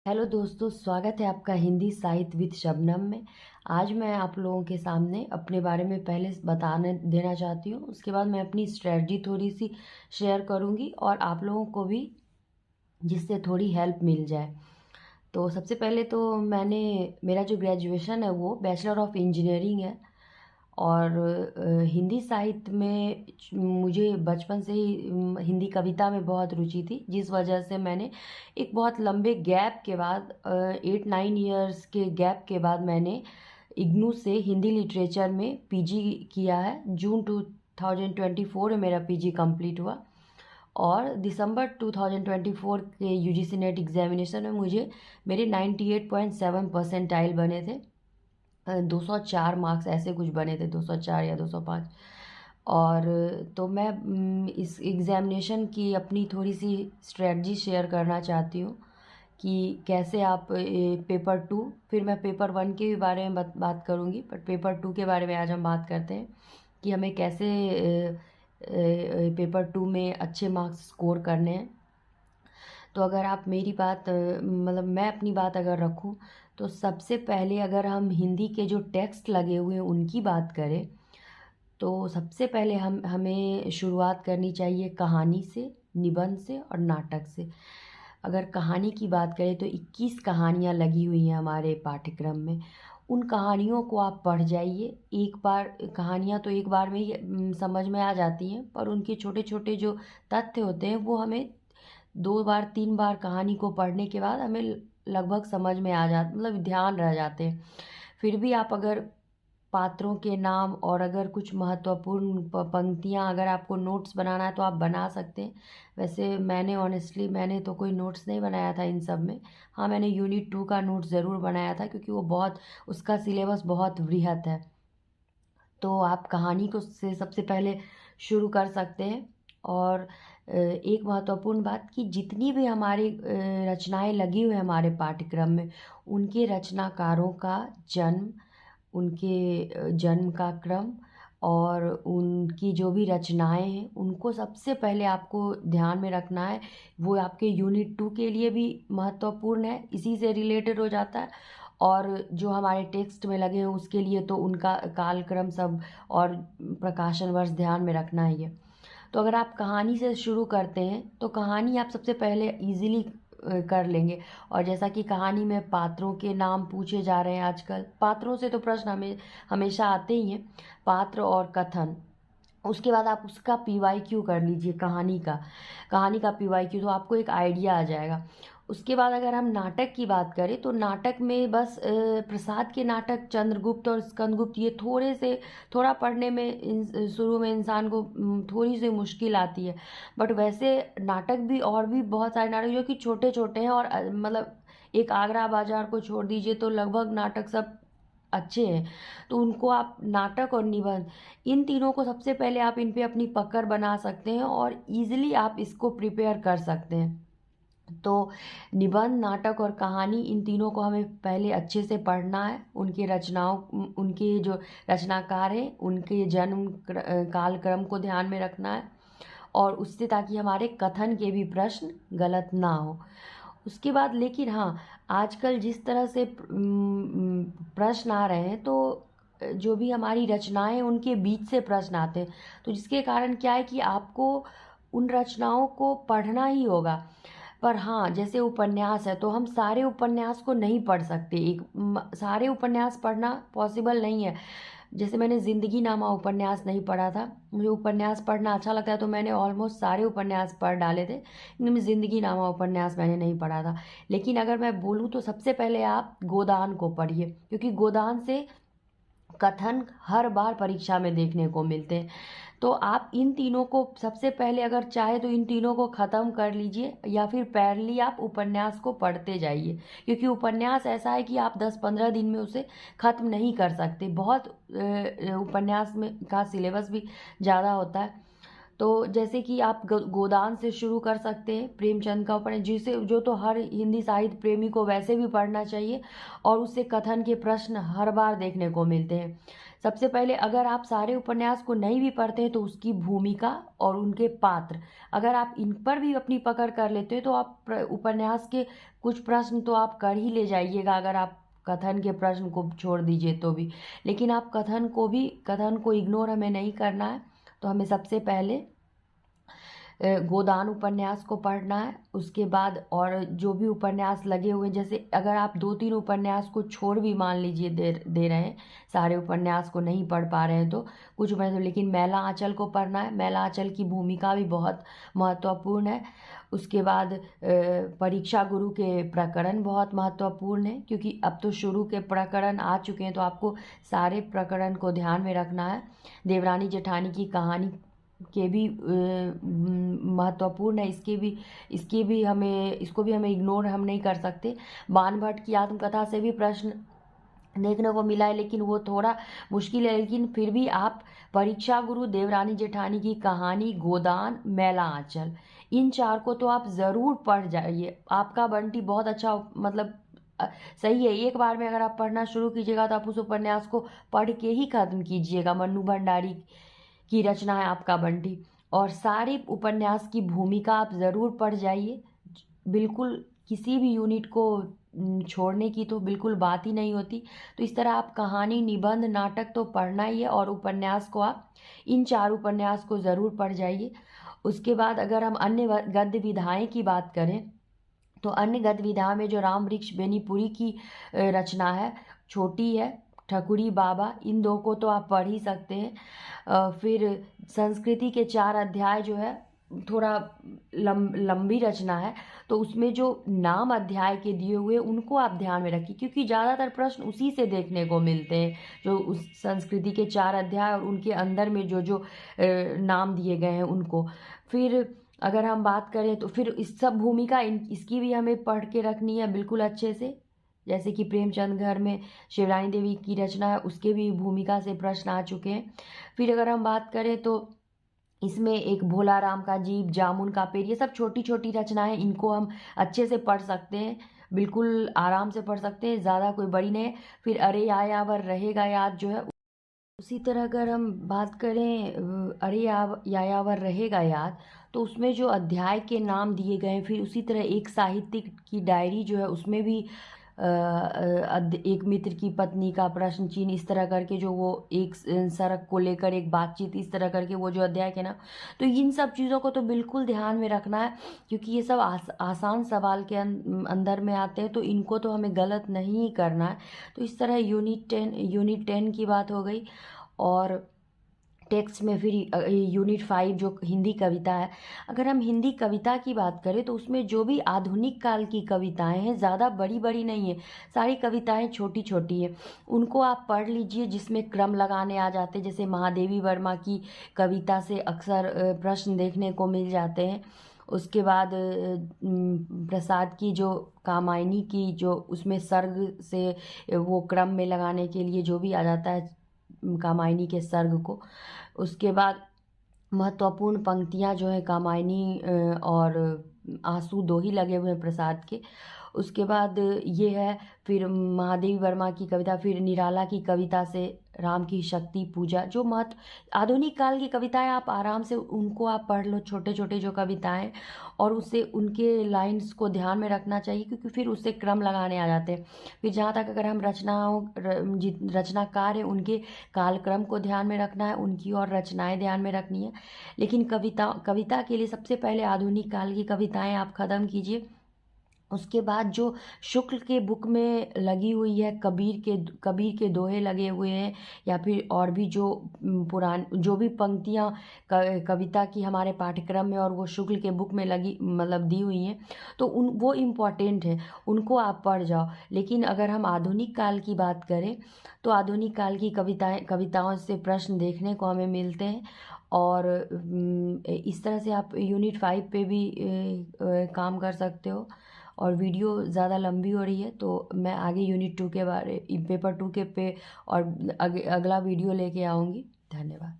Hello दोस्तों, स्वागत है आपका हिंदी साहित्य विद शबनम में। आज मैं आप लोगों के सामने अपने बारे में पहले बताने देना चाहती हूँ। उसके बाद मैं अपनी स्ट्रेटजी थोड़ी सी शेयर करूँगी और आप लोगों को भी जिससे थोड़ी हेल्प मिल जाए। तो सबसे पहले तो मेरा जो ग्रेजुएशन है वो बैचलर ऑफ इंजीनियरिंग है। और हिंदी साहित्य में मुझे बचपन से ही हिंदी कविता में बहुत रुचि थी, जिस वजह से मैंने एक बहुत लंबे गैप के बाद 8-9 ईयर्स के गैप के बाद मैंने इग्नू से हिंदी लिटरेचर में पीजी किया है। जून 2024 में मेरा पीजी कंप्लीट हुआ और दिसंबर 2024 के यूजीसी नेट एग्जामिनेशन में मुझे मेरे 98.7 परसेंटाइल बने थे। 204 मार्क्स ऐसे कुछ बने थे, 204 या 205। और तो मैं इस एग्ज़ामिनेशन की अपनी थोड़ी सी स्ट्रेटजी शेयर करना चाहती हूँ कि कैसे आप पेपर 2, फिर मैं पेपर 1 के भी बारे में बात करूँगी, बट पेपर 2 के बारे में आज हम बात करते हैं कि हमें कैसे पेपर 2 में अच्छे मार्क्स स्कोर करने हैं। तो अगर आप मेरी बात मतलब मैं अपनी बात अगर रखूं, तो सबसे पहले अगर हम हिंदी के जो टेक्स्ट लगे हुए हैं उनकी बात करें, तो सबसे पहले हमें शुरुआत करनी चाहिए कहानी से, निबंध से और नाटक से। अगर कहानी की बात करें तो 21 कहानियाँ लगी हुई हैं हमारे पाठ्यक्रम में। उन कहानियों को आप पढ़ जाइए एक बार। कहानियाँ तो एक बार में ही समझ में आ जाती हैं, पर उनके छोटे छोटे जो तथ्य होते हैं वो हमें 2 बार 3 बार कहानी को पढ़ने के बाद हमें लगभग समझ में आ जा मतलब ध्यान रह जाते हैं। फिर भी आप अगर पात्रों के नाम और अगर कुछ महत्वपूर्ण पंक्तियाँ अगर आपको नोट्स बनाना है तो आप बना सकते हैं। वैसे मैंने तो कोई नोट्स नहीं बनाया था इन सब में। हाँ, मैंने यूनिट 2 का नोट्स ज़रूर बनाया था, क्योंकि वो बहुत उसका सिलेबस बहुत वृहत है। तो आप कहानी को से सबसे पहले शुरू कर सकते हैं। और एक महत्वपूर्ण बात कि जितनी भी हमारी रचनाएं लगी हुई हैं हमारे पाठ्यक्रम में, उनके रचनाकारों का जन्म, उनके जन्म का क्रम और उनकी जो भी रचनाएं हैं उनको सबसे पहले आपको ध्यान में रखना है। वो आपके यूनिट 2 के लिए भी महत्वपूर्ण है, इसी से रिलेटेड हो जाता है। और जो हमारे टेक्स्ट में लगे हैं उसके लिए तो उनका कालक्रम सब और प्रकाशन वर्ष ध्यान में रखना ही है। तो अगर आप कहानी से शुरू करते हैं तो कहानी आप सबसे पहले इजीली कर लेंगे। और जैसा कि कहानी में पात्रों के नाम पूछे जा रहे हैं आजकल, पात्रों से तो प्रश्न हमेशा आते ही हैं, पात्र और कथन। उसके बाद आप उसका पीवाईक्यू कर लीजिए, कहानी का पीवाईक्यू, तो आपको एक आइडिया आ जाएगा। उसके बाद अगर हम नाटक की बात करें तो नाटक में बस प्रसाद के नाटक चंद्रगुप्त और स्कंदगुप्त ये थोड़ा पढ़ने में शुरू में इंसान को थोड़ी सी मुश्किल आती है। बट वैसे नाटक भी और भी बहुत सारे नाटक जो कि छोटे छोटे हैं और मतलब एक आगरा बाजार को छोड़ दीजिए तो लगभग नाटक सब अच्छे हैं। तो उनको आप नाटक और निबंध, इन तीनों को सबसे पहले आप इन पे अपनी पकड़ बना सकते हैं और ईजिली आप इसको प्रिपेयर कर सकते हैं। तो निबंध, नाटक और कहानी, इन तीनों को हमें पहले अच्छे से पढ़ना है। उनके जो रचनाकार हैं उनके जन्म कालक्रम को ध्यान में रखना है, और उससे ताकि हमारे कथन के भी प्रश्न गलत ना हो। उसके बाद लेकिन हाँ, आजकल जिस तरह से प्रश्न आ रहे हैं, तो जो भी हमारी रचनाएं उनके बीच से प्रश्न आते हैं, तो जिसके कारण क्या है कि आपको उन रचनाओं को पढ़ना ही होगा। पर हाँ, जैसे उपन्यास है तो हम सारे उपन्यास को नहीं पढ़ सकते, सारे उपन्यास पढ़ना पॉसिबल नहीं है। जैसे मैंने ज़िंदगी नामा उपन्यास नहीं पढ़ा था, मुझे उपन्यास पढ़ना अच्छा लगता है तो मैंने ऑलमोस्ट सारे उपन्यास पढ़ डाले थे, लेकिन ज़िंदगी नामा उपन्यास मैंने नहीं पढ़ा था। लेकिन अगर मैं बोलूँ तो सबसे पहले आप गोदान को पढ़िए, क्योंकि गोदान से कथन हर बार परीक्षा में देखने को मिलते हैं। तो आप इन तीनों को सबसे पहले अगर चाहे तो इन तीनों को ख़त्म कर लीजिए, या फिर पैरेलली आप उपन्यास को पढ़ते जाइए, क्योंकि उपन्यास ऐसा है कि आप 10-15 दिन में उसे ख़त्म नहीं कर सकते। बहुत उपन्यास में का सिलेबस भी ज़्यादा होता है। तो जैसे कि आप गोदान से शुरू कर सकते हैं, प्रेमचंद का उपन्यास, जिसे जो तो हर हिंदी साहित्य प्रेमी को वैसे भी पढ़ना चाहिए, और उससे कथन के प्रश्न हर बार देखने को मिलते हैं। सबसे पहले अगर आप सारे उपन्यास को नहीं भी पढ़ते हैं तो उसकी भूमिका और उनके पात्र, अगर आप इन पर भी अपनी पकड़ कर लेते हैं तो आप उपन्यास के कुछ प्रश्न तो आप कर ही ले जाइएगा, अगर आप कथन के प्रश्न को छोड़ दीजिए तो भी। लेकिन आप कथन को इग्नोर हमें नहीं करना है। तो हमें सबसे पहले गोदान उपन्यास को पढ़ना है। उसके बाद और जो भी उपन्यास लगे हुए हैं, जैसे अगर आप 2-3 उपन्यास को छोड़ भी मान लीजिए दे रहे हैं, सारे उपन्यास को नहीं पढ़ पा रहे हैं तो कुछ उपन्यास, लेकिन मैला आंचल को पढ़ना है। मैला आंचल की भूमिका भी बहुत महत्वपूर्ण है। उसके बाद परीक्षा गुरु के प्रकरण बहुत महत्वपूर्ण है, क्योंकि अब तो शुरू के प्रकरण आ चुके हैं तो आपको सारे प्रकरण को ध्यान में रखना है। देवरानी जेठानी की कहानी के भी महत्वपूर्ण है, इसको भी हमें इग्नोर हम नहीं कर सकते। बाण भट्ट की आत्मकथा से भी प्रश्न देखने को मिला है, लेकिन वो थोड़ा मुश्किल है, लेकिन फिर भी आप परीक्षा गुरु, देवरानी जेठानी की कहानी, गोदान, मैला आंचल, इन 4 को तो आप ज़रूर पढ़ जाइए। आपका बंटी बहुत अच्छा मतलब सही है, एक बार में अगर आप पढ़ना शुरू कीजिएगा तो आप उस उपन्यास को पढ़ के ही खत्म कीजिएगा। मन्नू भंडारी की रचना है आपका बंटी, और सारे उपन्यास की भूमिका आप ज़रूर पढ़ जाइए। बिल्कुल किसी भी यूनिट को छोड़ने की तो बिल्कुल बात ही नहीं होती। तो इस तरह आप कहानी, निबंध, नाटक तो पढ़ना ही है, और उपन्यास को आप इन 4 उपन्यास को ज़रूर पढ़ जाइए। उसके बाद अगर हम अन्य गद्य विधाएँ की बात करें तो अन्य गद्य विधा में जो राम वृक्ष बेनीपुरी की रचना है, छोटी है, ठकुरी बाबा, इन 2 को तो आप पढ़ ही सकते हैं। फिर संस्कृति के 4 अध्याय जो है थोड़ा लंबी रचना है, तो उसमें जो नाम अध्याय के दिए हुए उनको आप ध्यान में रखिए, क्योंकि ज़्यादातर प्रश्न उसी से देखने को मिलते हैं, जो उस संस्कृति के 4 अध्याय और उनके अंदर में जो नाम दिए गए हैं उनको। फिर अगर हम बात करें तो फिर इस सब भूमिका इसकी भी हमें पढ़ के रखनी है बिल्कुल अच्छे से। जैसे कि प्रेमचंद घर में शिवरानी देवी की रचना है, उसके भी भूमिका से प्रश्न आ चुके हैं। फिर अगर हम बात करें तो इसमें एक भोला राम का जीव, जामुन का पेड़, ये सब छोटी छोटी रचनाएं, इनको हम अच्छे से पढ़ सकते हैं, बिल्कुल आराम से पढ़ सकते हैं, ज़्यादा कोई बड़ी नहीं है। फिर अरे यायावर रहेगा याद जो है, उसी तरह अगर हम बात करें अरे यायावर रहेगा याद, तो उसमें जो अध्याय के नाम दिए गए हैं, फिर उसी तरह एक साहित्यिक की डायरी जो है उसमें भी एक मित्र की पत्नी का प्रश्न चिन्ह, इस तरह करके जो वो एक सड़क को लेकर एक बातचीत, इस तरह करके वो जो अध्याय के नाम, तो इन सब चीज़ों को तो बिल्कुल ध्यान में रखना है, क्योंकि ये सब आसान सवाल के अंदर में आते हैं, तो इनको तो हमें गलत नहीं करना है। तो इस तरह यूनिट 10 की बात हो गई। और टेक्स्ट में फिर यूनिट 5 जो हिंदी कविता है, अगर हम हिंदी कविता की बात करें तो उसमें जो भी आधुनिक काल की कविताएं हैं, ज़्यादा बड़ी बड़ी नहीं है, सारी कविताएं छोटी छोटी हैं, उनको आप पढ़ लीजिए, जिसमें क्रम लगाने आ जाते हैं। जैसे महादेवी वर्मा की कविता से अक्सर प्रश्न देखने को मिल जाते हैं। उसके बाद प्रसाद की जो कामायनी की जो उसमें सर्ग से वो क्रम में लगाने के लिए जो भी आ जाता है कामायनी के सर्ग को। उसके बाद महत्वपूर्ण पंक्तियाँ जो है कामायनी और आंसू 2 ही लगे हुए हैं प्रसाद के। उसके बाद ये है फिर महादेवी वर्मा की कविता, फिर निराला की कविता से राम की शक्ति पूजा, जो आधुनिक काल की कविताएं आप आराम से उनको आप पढ़ लो, छोटे छोटे जो कविताएं, और उससे उनके लाइंस को ध्यान में रखना चाहिए, क्योंकि फिर उससे क्रम लगाने आ जाते हैं। फिर जहाँ तक अगर हम रचनाकार हैं उनके कालक्रम को ध्यान में रखना है, उनकी और रचनाएं ध्यान में रखनी है। लेकिन कविता के लिए सबसे पहले आधुनिक काल की कविताएं आप ख़त्म कीजिए। उसके बाद जो शुक्ल के बुक में लगी हुई है, कबीर के दोहे लगे हुए हैं, या फिर और भी जो जो भी पंक्तियाँ कविता की हमारे पाठ्यक्रम में और वो शुक्ल के बुक में लगी मतलब दी हुई हैं, तो वो इम्पॉर्टेंट है, उनको आप पढ़ जाओ। लेकिन अगर हम आधुनिक काल की बात करें तो आधुनिक काल की कविताओं से प्रश्न देखने को हमें मिलते हैं। और इस तरह से आप यूनिट 5 पे भी काम कर सकते हो। और वीडियो ज़्यादा लंबी हो रही है, तो मैं आगे यूनिट 2 के पेपर 2 के पे और अगला वीडियो लेके आऊँगी। धन्यवाद।